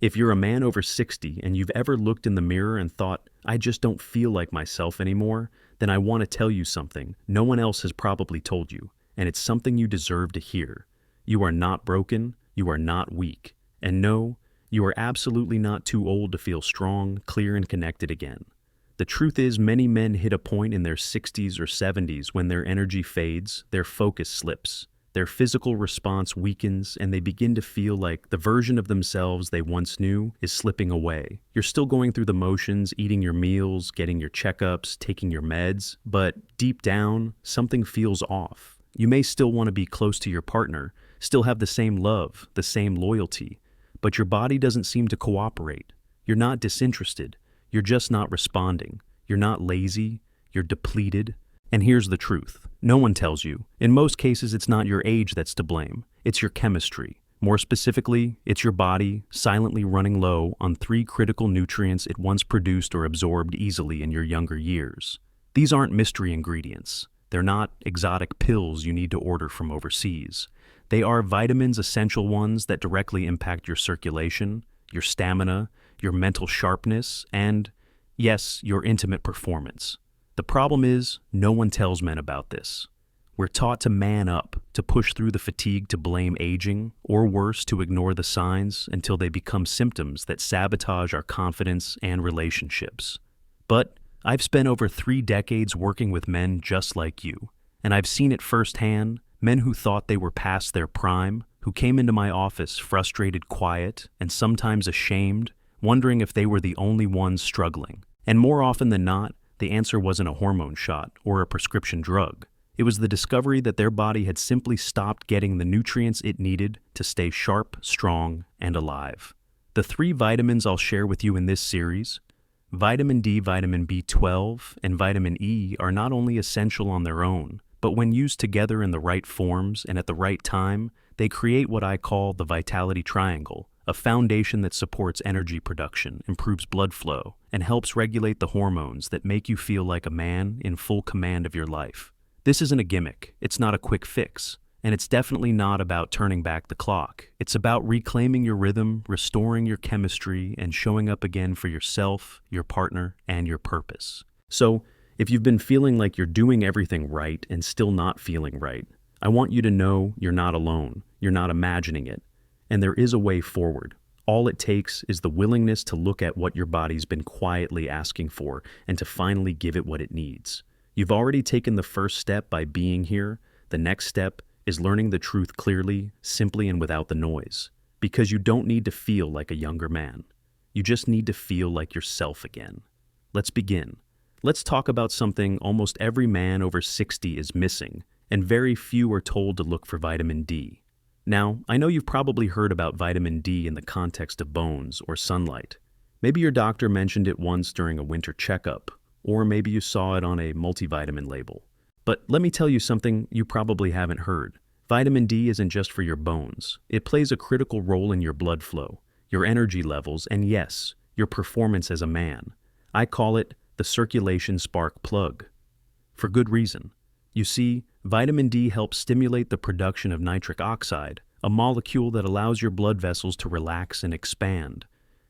If you're a man over 60 and you've ever looked in the mirror and thought, I just don't feel like myself anymore, then I want to tell you something no one else has probably told you, and it's something you deserve to hear. You are not broken, you are not weak, and no, you are absolutely not too old to feel strong, clear, and connected again. The truth is, many men hit a point in their 60s or 70s when their energy fades, their focus slips, their physical response weakens, and they begin to feel like the version of themselves they once knew is slipping away. You're still going through the motions, eating your meals, getting your checkups, taking your meds, but deep down, something feels off. You may still want to be close to your partner, still have the same love, the same loyalty, but your body doesn't seem to cooperate. You're not disinterested. You're just not responding. You're not lazy. You're depleted. And here's the truth. No one tells you. In most cases, it's not your age that's to blame. It's your chemistry. More specifically, it's your body silently running low on 3 critical nutrients it once produced or absorbed easily in your younger years. These aren't mystery ingredients. They're not exotic pills you need to order from overseas. They are vitamins, essential ones that directly impact your circulation, your stamina, your mental sharpness, and, yes, your intimate performance. The problem is, no one tells men about this. We're taught to man up, to push through the fatigue, to blame aging, or worse, to ignore the signs until they become symptoms that sabotage our confidence and relationships. But I've spent over 3 decades working with men just like you, and I've seen it firsthand, men who thought they were past their prime, who came into my office frustrated, quiet, and sometimes ashamed, wondering if they were the only ones struggling. And more often than not, the answer wasn't a hormone shot or a prescription drug. It was the discovery that their body had simply stopped getting the nutrients it needed to stay sharp, strong, and alive. The 3 vitamins I'll share with you in this series, vitamin D, vitamin B12, and vitamin E, are not only essential on their own, but when used together in the right forms and at the right time, they create what I call the vitality triangle, a foundation that supports energy production, improves blood flow, and helps regulate the hormones that make you feel like a man in full command of your life. This isn't a gimmick, it's not a quick fix, and it's definitely not about turning back the clock. It's about reclaiming your rhythm, restoring your chemistry, and showing up again for yourself, your partner, and your purpose. So, if you've been feeling like you're doing everything right and still not feeling right, I want you to know you're not alone, you're not imagining it, and there is a way forward. All it takes is the willingness to look at what your body's been quietly asking for and to finally give it what it needs. You've already taken the first step by being here. The next step is learning the truth clearly, simply, and without the noise. Because you don't need to feel like a younger man. You just need to feel like yourself again. Let's begin. Let's talk about something almost every man over 60 is missing, and very few are told to look for vitamin D. Now, I know you've probably heard about vitamin D in the context of bones or sunlight. Maybe your doctor mentioned it once during a winter checkup, or maybe you saw it on a multivitamin label. But let me tell you something you probably haven't heard. Vitamin D isn't just for your bones. It plays a critical role in your blood flow, your energy levels, and yes, your performance as a man. I call it the circulation spark plug. For good reason. You see, vitamin D helps stimulate the production of nitric oxide, a molecule that allows your blood vessels to relax and expand.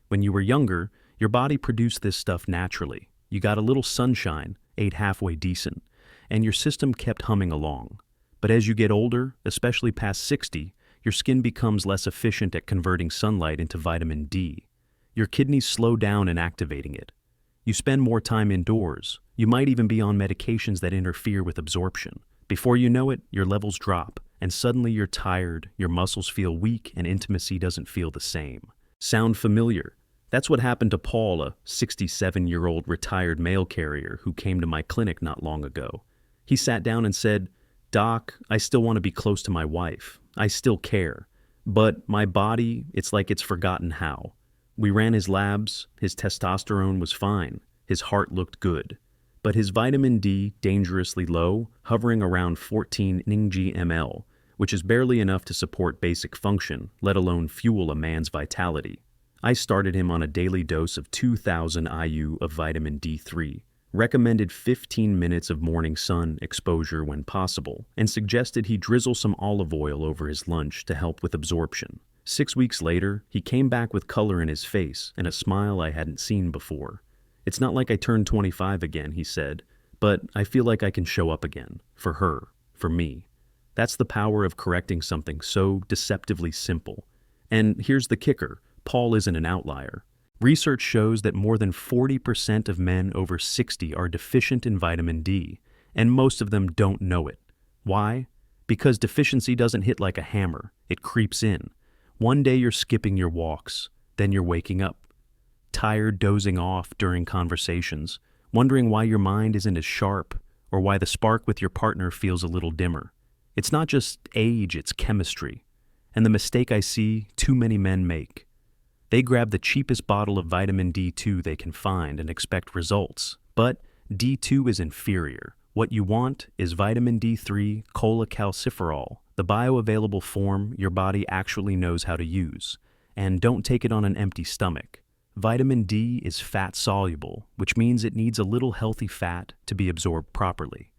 When you were younger, your body produced this stuff naturally. You got a little sunshine, ate halfway decent, and your system kept humming along. But as you get older, especially past 60, your skin becomes less efficient at converting sunlight into vitamin D. Your kidneys slow down in activating it. You spend more time indoors. You might even be on medications that interfere with absorption. Before you know it, your levels drop, and suddenly you're tired, your muscles feel weak, and intimacy doesn't feel the same. Sound familiar? That's what happened to Paul, a 67-year-old retired mail carrier who came to my clinic not long ago. He sat down and said, "Doc, I still want to be close to my wife. I still care. But my body, it's like it's forgotten how." We ran his labs, his testosterone was fine, his heart looked good. But his vitamin D, dangerously low, hovering around 14 ng/ml, which is barely enough to support basic function, let alone fuel a man's vitality. I started him on a daily dose of 2,000 IU of vitamin D3, recommended 15 minutes of morning sun exposure when possible, and suggested he drizzle some olive oil over his lunch to help with absorption. 6 weeks later, he came back with color in his face and a smile I hadn't seen before. "It's not like I turned 25 again," he said, "but I feel like I can show up again. For her. For me." That's the power of correcting something so deceptively simple. And here's the kicker: Paul isn't an outlier. Research shows that more than 40% of men over 60 are deficient in vitamin D, and most of them don't know it. Why? Because deficiency doesn't hit like a hammer. It creeps in. One day you're skipping your walks, then you're waking up, tired, dozing off during conversations, wondering why your mind isn't as sharp, or why the spark with your partner feels a little dimmer. It's not just age, it's chemistry. And the mistake I see too many men make: they grab the cheapest bottle of vitamin D2 they can find and expect results. But D2 is inferior. What you want is vitamin D3 cholecalciferol, the bioavailable form your body actually knows how to use. And don't take it on an empty stomach. Vitamin D is fat-soluble, which means it needs a little healthy fat to be absorbed properly.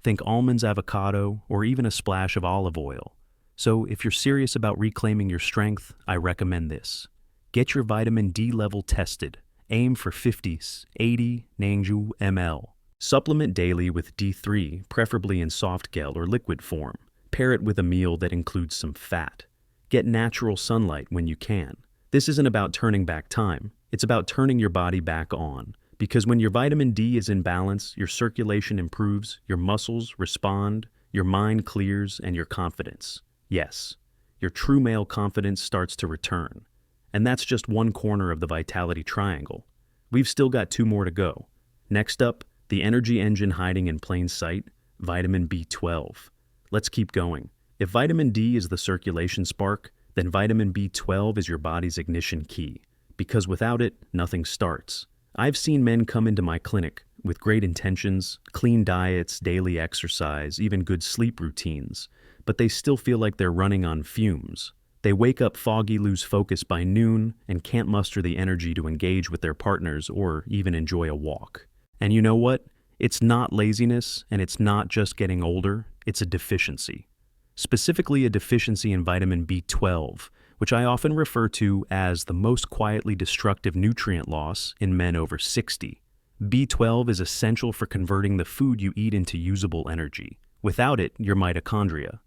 Think almonds, avocado, or even a splash of olive oil. So if you're serious about reclaiming your strength, I recommend this. Get your vitamin D level tested. Aim for 50s, 80 Nangju ml. Supplement daily with D3, preferably in soft gel or liquid form. Pair it with a meal that includes some fat. Get natural sunlight when you can. This isn't about turning back time. It's about turning your body back on. Because when your vitamin D is in balance, your circulation improves, your muscles respond, your mind clears, and your confidence. Yes, your true male confidence starts to return. And that's just one corner of the vitality triangle. We've still got 2 more to go. Next up, the energy engine hiding in plain sight, vitamin B12. Let's keep going. If vitamin D is the circulation spark, then vitamin B12 is your body's ignition key. Because without it, nothing starts. I've seen men come into my clinic with great intentions, clean diets, daily exercise, even good sleep routines, but they still feel like they're running on fumes. They wake up foggy, lose focus by noon, and can't muster the energy to engage with their partners or even enjoy a walk. And you know what? It's not laziness, and it's not just getting older, it's a deficiency. Specifically a deficiency in vitamin B12, which I often refer to as the most quietly destructive nutrient loss in men over 60. B12 is essential for converting the food you eat into usable energy. Without it, your mitochondria,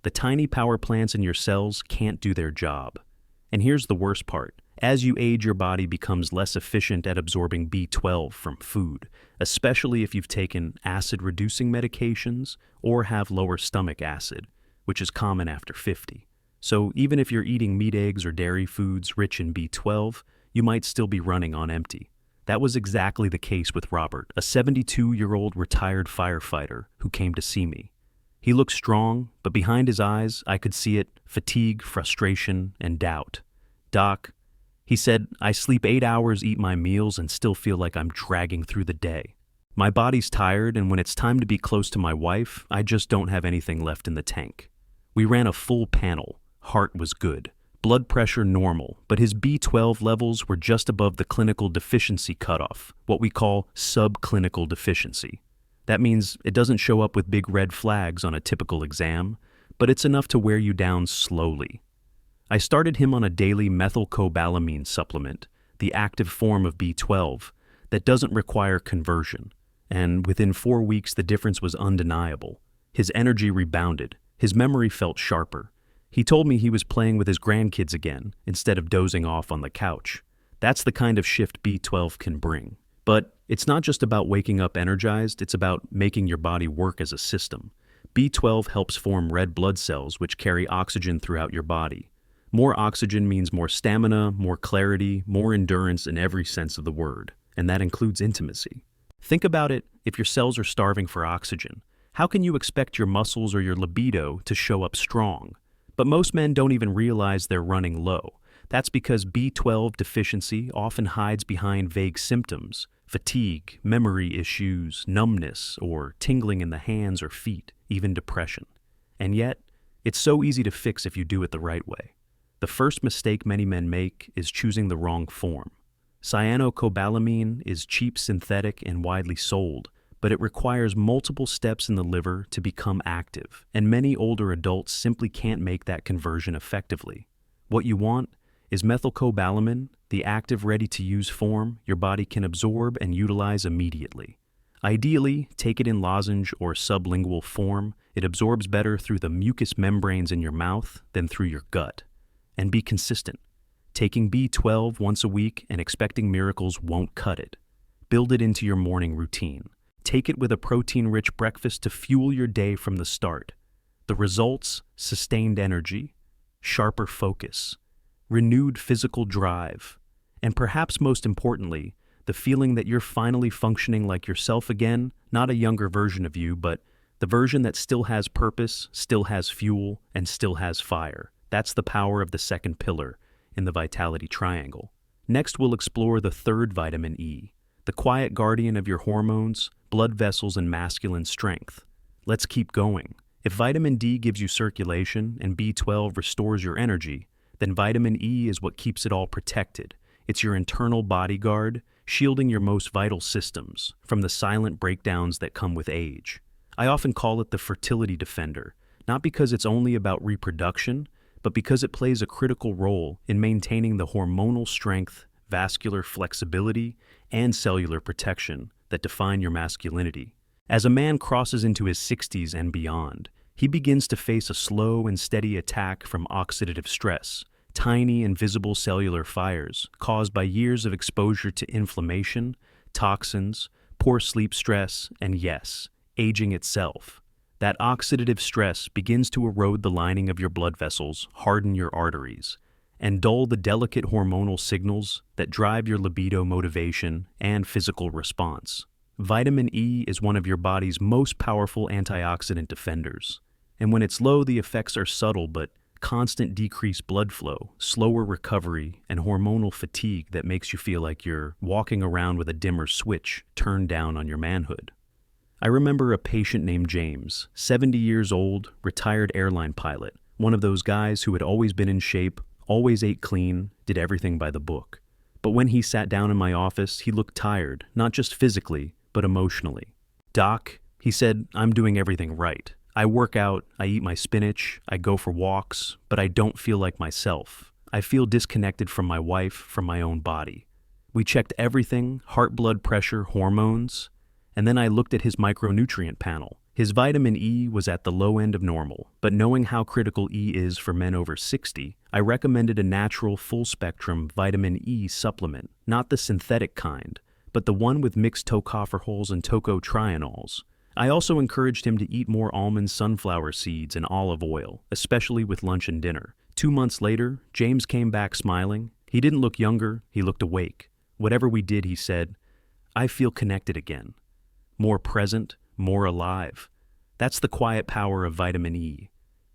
the tiny power plants in your cells, can't do their job. And here's the worst part. As you age, your body becomes less efficient at absorbing B12 from food, especially if you've taken acid-reducing medications or have lower stomach acid, which is common after 50. So even if you're eating meat, eggs, or dairy foods rich in B12, you might still be running on empty. That was exactly the case with Robert, a 72-year-old retired firefighter who came to see me. He looked strong, but behind his eyes, I could see it: fatigue, frustration, and doubt. "Doc," he said, "I sleep 8 hours, eat my meals, and still feel like I'm dragging through the day. My body's tired, and when it's time to be close to my wife, I just don't have anything left in the tank." We ran a full panel. Heart was good. Blood pressure normal, but his B12 levels were just above the clinical deficiency cutoff, what we call subclinical deficiency. That means it doesn't show up with big red flags on a typical exam, but it's enough to wear you down slowly. I started him on a daily methylcobalamin supplement, the active form of B12, that doesn't require conversion, and within 4 weeks the difference was undeniable. His energy rebounded, his memory felt sharper. He told me he was playing with his grandkids again, instead of dozing off on the couch. That's the kind of shift B12 can bring. But it's not just about waking up energized, it's about making your body work as a system. B12 helps form red blood cells which carry oxygen throughout your body. More oxygen means more stamina, more clarity, more endurance in every sense of the word, and that includes intimacy. Think about it: if your cells are starving for oxygen, how can you expect your muscles or your libido to show up strong? But most men don't even realize they're running low. That's because B12 deficiency often hides behind vague symptoms: fatigue, memory issues, numbness, or tingling in the hands or feet, even depression. And yet, it's so easy to fix if you do it the right way. The first mistake many men make is choosing the wrong form. Cyanocobalamin is cheap, synthetic, and widely sold, but it requires multiple steps in the liver to become active, and many older adults simply can't make that conversion effectively. What you want is methylcobalamin, the active ready-to-use form your body can absorb and utilize immediately. Ideally, take it in lozenge or sublingual form. It absorbs better through the mucous membranes in your mouth than through your gut. And be consistent. Taking B12 once a week and expecting miracles won't cut it. Build it into your morning routine. Take it with a protein-rich breakfast to fuel your day from the start. The results: sustained energy, sharper focus, renewed physical drive, and perhaps most importantly, the feeling that you're finally functioning like yourself again, not a younger version of you, but the version that still has purpose, still has fuel, and still has fire. That's the power of the second pillar in the Vitality Triangle. Next, we'll explore the third vitamin E, the quiet guardian of your hormones, blood vessels, and masculine strength. Let's keep going. If vitamin D gives you circulation and B12 restores your energy, then vitamin E is what keeps it all protected. It's your internal bodyguard, shielding your most vital systems from the silent breakdowns that come with age. I often call it the fertility defender, not because it's only about reproduction, but because it plays a critical role in maintaining the hormonal strength, vascular flexibility, and cellular protection that define your masculinity. As a man crosses into his 60s and beyond, he begins to face a slow and steady attack from oxidative stress, tiny invisible cellular fires caused by years of exposure to inflammation, toxins, poor sleep stress, and yes, aging itself. That oxidative stress begins to erode the lining of your blood vessels, harden your arteries, and dull the delicate hormonal signals that drive your libido, motivation, and physical response. Vitamin E is one of your body's most powerful antioxidant defenders. And when it's low, the effects are subtle, but constant decreased blood flow, slower recovery, and hormonal fatigue that makes you feel like you're walking around with a dimmer switch turned down on your manhood. I remember a patient named James, 70 years old, retired airline pilot, one of those guys who had always been in shape, always ate clean, did everything by the book. But when he sat down in my office, he looked tired, not just physically, but emotionally. "Doc," he said, "I'm doing everything right. I work out, I eat my spinach, I go for walks, but I don't feel like myself. I feel disconnected from my wife, from my own body." We checked everything: heart, blood pressure, hormones, and then I looked at his micronutrient panel. His vitamin E was at the low end of normal, but knowing how critical E is for men over 60, I recommended a natural full-spectrum vitamin E supplement, not the synthetic kind, but the one with mixed tocopherols and tocotrienols. I also encouraged him to eat more almonds, sunflower seeds, and olive oil, especially with lunch and dinner. 2 months later, James came back smiling. He didn't look younger, he looked awake. Whatever we did, he said, "I feel connected again. More present, more alive." That's the quiet power of vitamin E.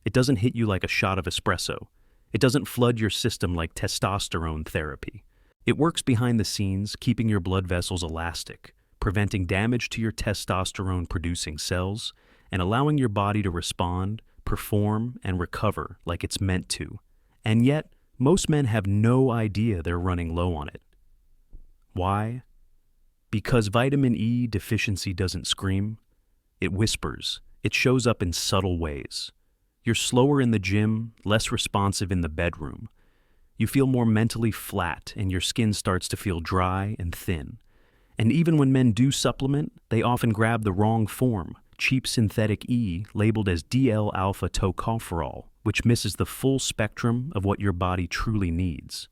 It doesn't hit you like a shot of espresso. It doesn't flood your system like testosterone therapy. It works behind the scenes, keeping your blood vessels elastic, preventing damage to your testosterone-producing cells, and allowing your body to respond, perform, and recover like it's meant to. And yet, most men have no idea they're running low on it. Why? Because vitamin E deficiency doesn't scream, it whispers. It shows up in subtle ways. You're slower in the gym, less responsive in the bedroom. You feel more mentally flat, and your skin starts to feel dry and thin. And even when men do supplement, they often grab the wrong form, cheap synthetic E labeled as DL-alpha tocopherol, which misses the full spectrum of what your body truly needs.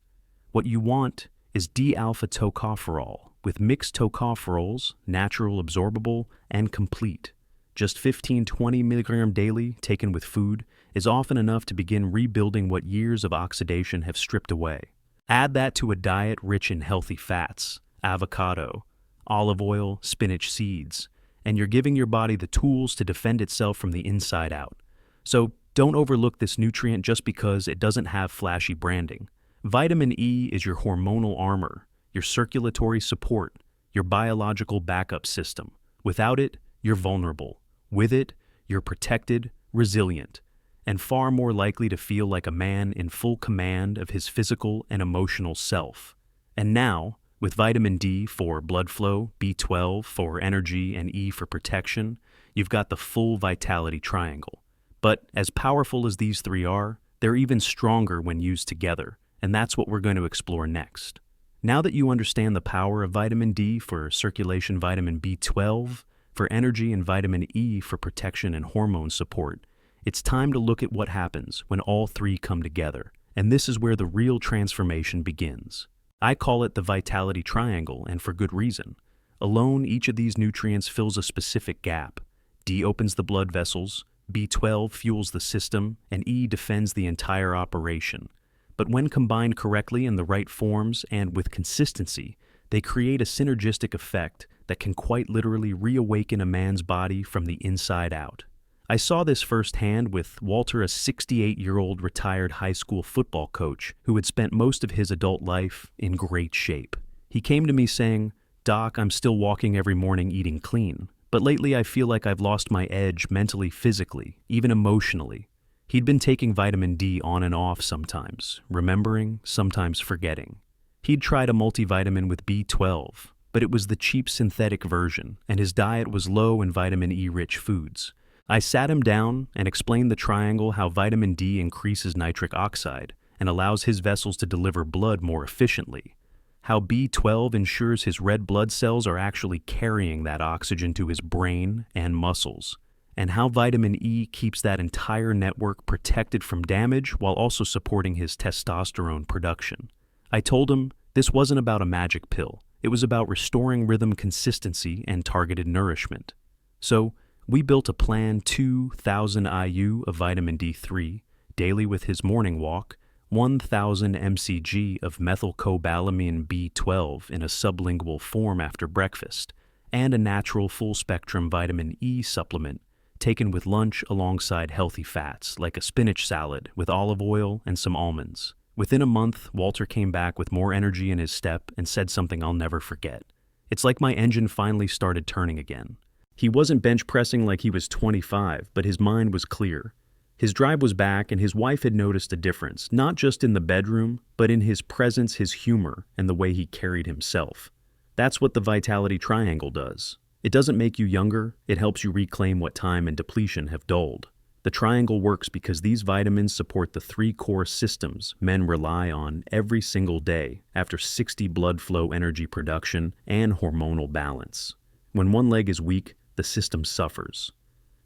What you want is D-alpha tocopherol with mixed tocopherols, natural, absorbable, and complete. Just 15-20 milligram daily, taken with food, is often enough to begin rebuilding what years of oxidation have stripped away. Add that to a diet rich in healthy fats, avocado, olive oil, spinach seeds, and you're giving your body the tools to defend itself from the inside out. So don't overlook this nutrient just because it doesn't have flashy branding. Vitamin E is your hormonal armor, your circulatory support, your biological backup system. Without it, you're vulnerable. With it, you're protected, resilient, and far more likely to feel like a man in full command of his physical and emotional self. And now, with vitamin D for blood flow, B12 for energy, and E for protection, you've got the full vitality triangle. But as powerful as these three are, They're even stronger when used together, and that's what we're going to explore next. Now that you understand the power of vitamin D for circulation, vitamin B12 for energy, and vitamin E for protection and hormone support, it's time to look at what happens when all three come together. And this is where the real transformation begins. I call it the vitality triangle, and for good reason. Alone, each of these nutrients fills a specific gap. D opens the blood vessels, B12 fuels the system, and E defends the entire operation. But when combined correctly in the right forms and with consistency, they create a synergistic effect that can quite literally reawaken a man's body from the inside out. I saw this firsthand with Walter, a 68-year-old retired high school football coach who had spent most of his adult life in great shape. He came to me saying, "Doc, I'm still walking every morning eating clean, but lately I feel like I've lost my edge mentally, physically, even emotionally." He'd been taking vitamin D on and off sometimes, remembering, sometimes forgetting. He'd tried a multivitamin with B12, but it was the cheap synthetic version, and his diet was low in vitamin E-rich foods. I sat him down and explained the triangle, how vitamin D increases nitric oxide and allows his vessels to deliver blood more efficiently, how B12 ensures his red blood cells are actually carrying that oxygen to his brain and muscles, and how vitamin E keeps that entire network protected from damage while also supporting his testosterone production. I told him this wasn't about a magic pill. It was about restoring rhythm, consistency, and targeted nourishment. So, we built a plan: 2,000 IU of vitamin D3 daily with his morning walk, 1,000 mcg of methylcobalamin B12 in a sublingual form after breakfast, and a natural full-spectrum vitamin E supplement taken with lunch alongside healthy fats like a spinach salad with olive oil and some almonds. Within a month, Walter came back with more energy in his step and said something I'll never forget. "It's like my engine finally started turning again." He wasn't bench pressing like he was 25, but his mind was clear. His drive was back, and his wife had noticed a difference, not just in the bedroom, but in his presence, his humor, and the way he carried himself. That's what the vitality triangle does. It doesn't make you younger, it helps you reclaim what time and depletion have dulled. The triangle works because these vitamins support the three core systems men rely on every single day after 60 blood flow, energy production, and hormonal balance. When one leg is weak, the system suffers.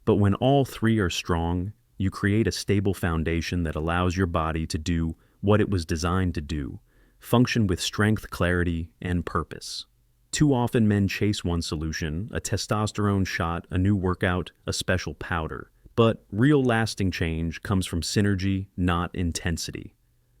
But when all three are strong, you create a stable foundation that allows your body to do what it was designed to do, function with strength, clarity, and purpose. Too often men chase one solution, a testosterone shot, a new workout, a special powder. But real lasting change comes from synergy, not intensity.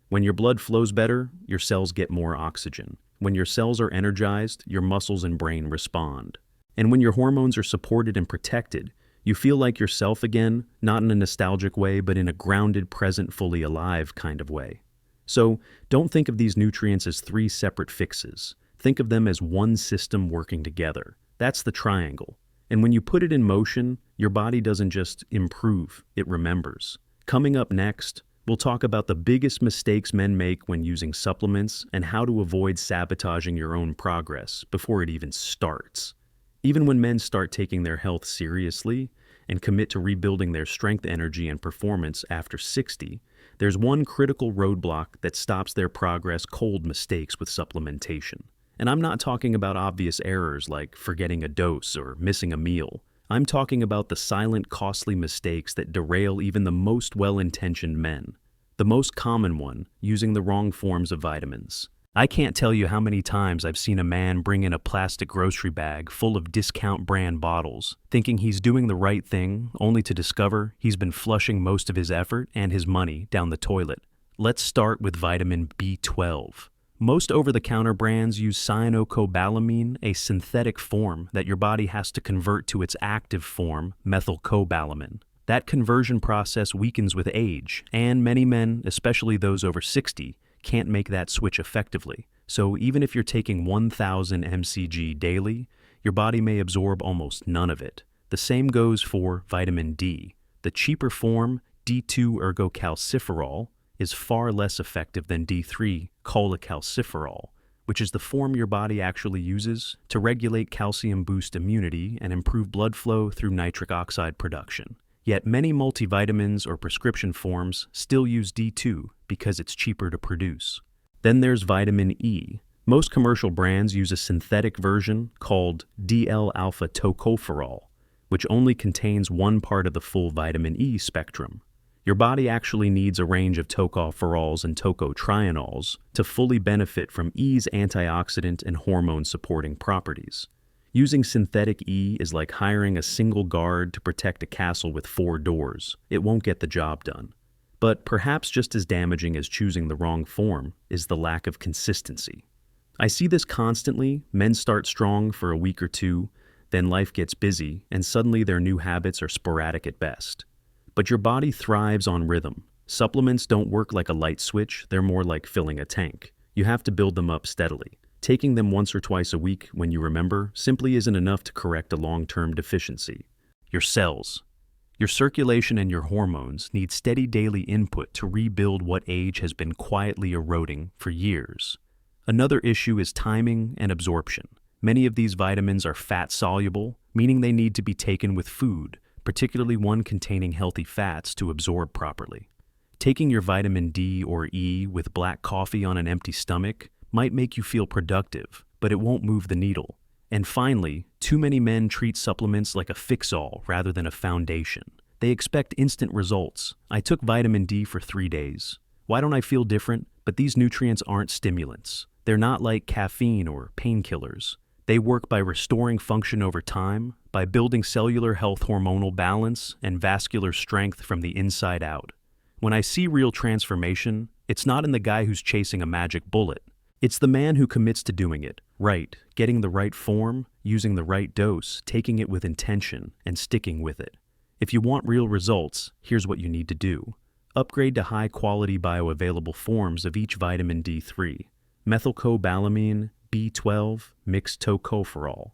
When your blood flows better, your cells get more oxygen. When your cells are energized, your muscles and brain respond. And when your hormones are supported and protected, you feel like yourself again, not in a nostalgic way, but in a grounded, present, fully alive kind of way. So, don't think of these nutrients as three separate fixes. Think of them as one system working together. That's the triangle. And when you put it in motion, your body doesn't just improve, it remembers. Coming up next, we'll talk about the biggest mistakes men make when using supplements and how to avoid sabotaging your own progress before it even starts. Even when men start taking their health seriously and commit to rebuilding their strength, energy, and performance after 60, there's one critical roadblock that stops their progress: cold mistakes with supplementation. And I'm not talking about obvious errors like forgetting a dose or missing a meal. I'm talking about the silent, costly mistakes that derail even the most well-intentioned men. The most common one, using the wrong forms of vitamins. I can't tell you how many times I've seen a man bring in a plastic grocery bag full of discount brand bottles, thinking he's doing the right thing, only to discover he's been flushing most of his effort and his money down the toilet. Let's start with vitamin B12. Most over-the-counter brands use cyanocobalamin, a synthetic form that your body has to convert to its active form, methylcobalamin. That conversion process weakens with age, and many men, especially those over 60, can't make that switch effectively. So even if you're taking 1,000 mcg daily, your body may absorb almost none of it. The same goes for vitamin D. The cheaper form, D2-ergocalciferol, is far less effective than D3-cholecalciferol, which is the form your body actually uses to regulate calcium, boost immunity, and improve blood flow through nitric oxide production. Yet many multivitamins or prescription forms still use D2 because it's cheaper to produce. Then there's vitamin E. Most commercial brands use a synthetic version called DL-alpha tocopherol, which only contains one part of the full vitamin E spectrum. Your body actually needs a range of tocopherols and tocotrienols to fully benefit from E's antioxidant and hormone-supporting properties. Using synthetic E is like hiring a single guard to protect a castle with 4 doors. It won't get the job done. But perhaps just as damaging as choosing the wrong form is the lack of consistency. I see this constantly. Men start strong for a week or two, then life gets busy, and suddenly their new habits are sporadic at best. But your body thrives on rhythm. Supplements don't work like a light switch, they're more like filling a tank. You have to build them up steadily. Taking them once or twice a week when you remember simply isn't enough to correct a long-term deficiency. Your cells, your circulation and your hormones need steady daily input to rebuild what age has been quietly eroding for years. Another issue is timing and absorption. Many of these vitamins are fat-soluble, meaning they need to be taken with food, particularly one containing healthy fats to absorb properly. Taking your vitamin D or E with black coffee on an empty stomach might make you feel productive, but it won't move the needle. And finally, too many men treat supplements like a fix-all rather than a foundation. They expect instant results. I took vitamin D for 3 days. Why don't I feel different? But these nutrients aren't stimulants. They're not like caffeine or painkillers. They work by restoring function over time, by building cellular health, hormonal balance, and vascular strength from the inside out. When I see real transformation, it's not in the guy who's chasing a magic bullet. It's the man who commits to doing it right, getting the right form, using the right dose, taking it with intention, and sticking with it. If you want real results, here's what you need to do. Upgrade to high-quality bioavailable forms of each vitamin D3, methylcobalamin, B12, mixed tocopherol.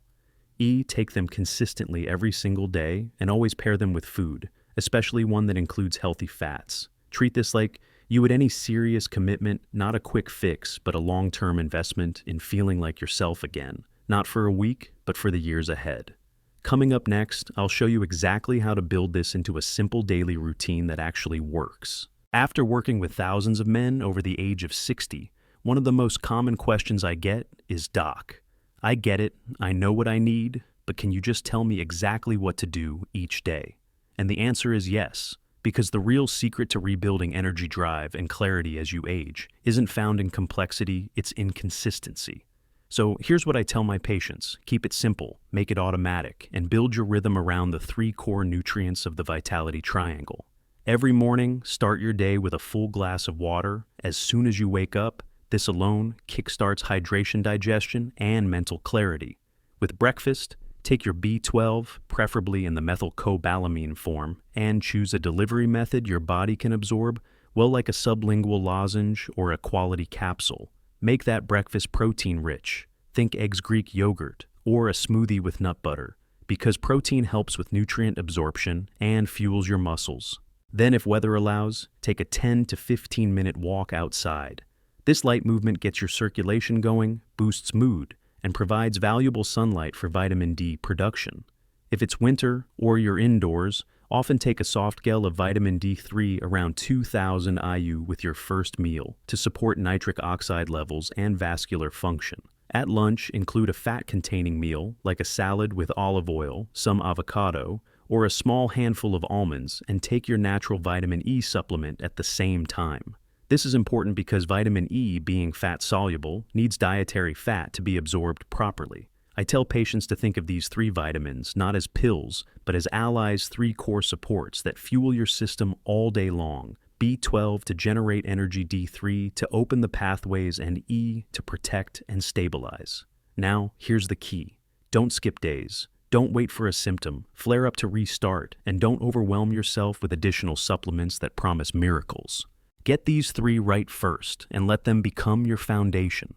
E, take them consistently every single day and always pair them with food, especially one that includes healthy fats. Treat this like you would any serious commitment, not a quick fix, but a long-term investment in feeling like yourself again, not for a week, but for the years ahead. Coming up next, I'll show you exactly how to build this into a simple daily routine that actually works. After working with thousands of men over the age of 60, one of the most common questions I get is, "Doc, I get it, I know what I need, but can you just tell me exactly what to do each day?" And the answer is yes. Because the real secret to rebuilding energy, drive, and clarity as you age isn't found in complexity, it's in consistency. So here's what I tell my patients. Keep it simple, make it automatic, and build your rhythm around the 3 core nutrients of the Vitality Triangle. Every morning, start your day with a full glass of water. As soon as you wake up, this alone kickstarts hydration, digestion, and mental clarity. With breakfast, take your B12, preferably in the methylcobalamin form, and choose a delivery method your body can absorb, well, like a sublingual lozenge or a quality capsule. Make that breakfast protein-rich. Think eggs, Greek yogurt, or a smoothie with nut butter, because protein helps with nutrient absorption and fuels your muscles. Then, if weather allows, take a 10 to 15-minute walk outside. This light movement gets your circulation going, boosts mood, and provides valuable sunlight for vitamin D production. If it's winter or you're indoors, often take a soft gel of vitamin D3 around 2,000 IU with your first meal to support nitric oxide levels and vascular function. At lunch, include a fat-containing meal like a salad with olive oil, some avocado, or a small handful of almonds, and take your natural vitamin E supplement at the same time. This is important because vitamin E, being fat-soluble, needs dietary fat to be absorbed properly. I tell patients to think of these 3 vitamins not as pills, but as allies, 3 core supports that fuel your system all day long. B12 to generate energy, D3 to open the pathways, and E to protect and stabilize. Now, here's the key. Don't skip days. Don't wait for a symptom, flare up to restart, and don't overwhelm yourself with additional supplements that promise miracles. Get these 3 right first and let them become your foundation.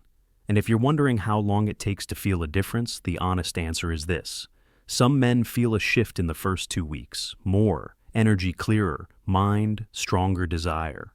And if you're wondering how long it takes to feel a difference, the honest answer is this. Some men feel a shift in the first 2 weeks, more, energy clearer, mind, stronger desire.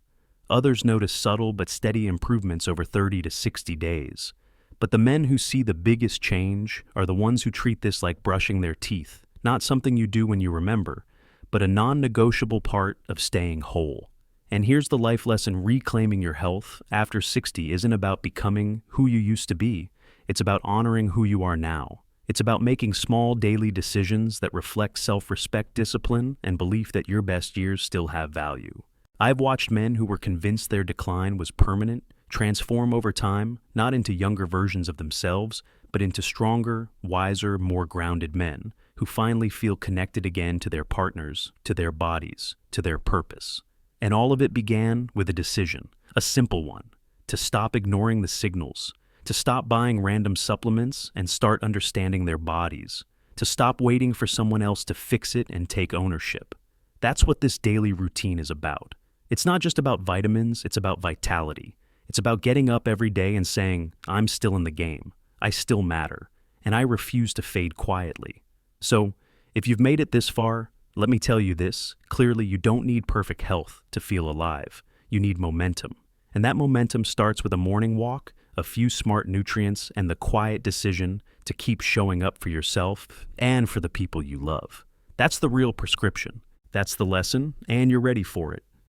Others notice subtle but steady improvements over 30 to 60 days. But the men who see the biggest change are the ones who treat this like brushing their teeth, not something you do when you remember, but a non-negotiable part of staying whole. And here's the life lesson: reclaiming your health after 60 isn't about becoming who you used to be. It's about honoring who you are now. It's about making small daily decisions that reflect self-respect, discipline, and belief that your best years still have value. I've watched men who were convinced their decline was permanent transform over time, not into younger versions of themselves, but into stronger, wiser, more grounded men who finally feel connected again to their partners, to their bodies, to their purpose. And all of it began with a decision, a simple one: to stop ignoring the signals, to stop buying random supplements and start understanding their bodies, to stop waiting for someone else to fix it and take ownership. That's what this daily routine is about. It's not just about vitamins, it's about vitality. It's about getting up every day and saying, I'm still in the game, I still matter, and I refuse to fade quietly. So, if you've made it this far, let me tell you this: clearly you don't need perfect health to feel alive. You need momentum. And that momentum starts with a morning walk, a few smart nutrients, and the quiet decision to keep showing up for yourself and for the people you love. That's the real prescription. That's the lesson, and you're ready for it.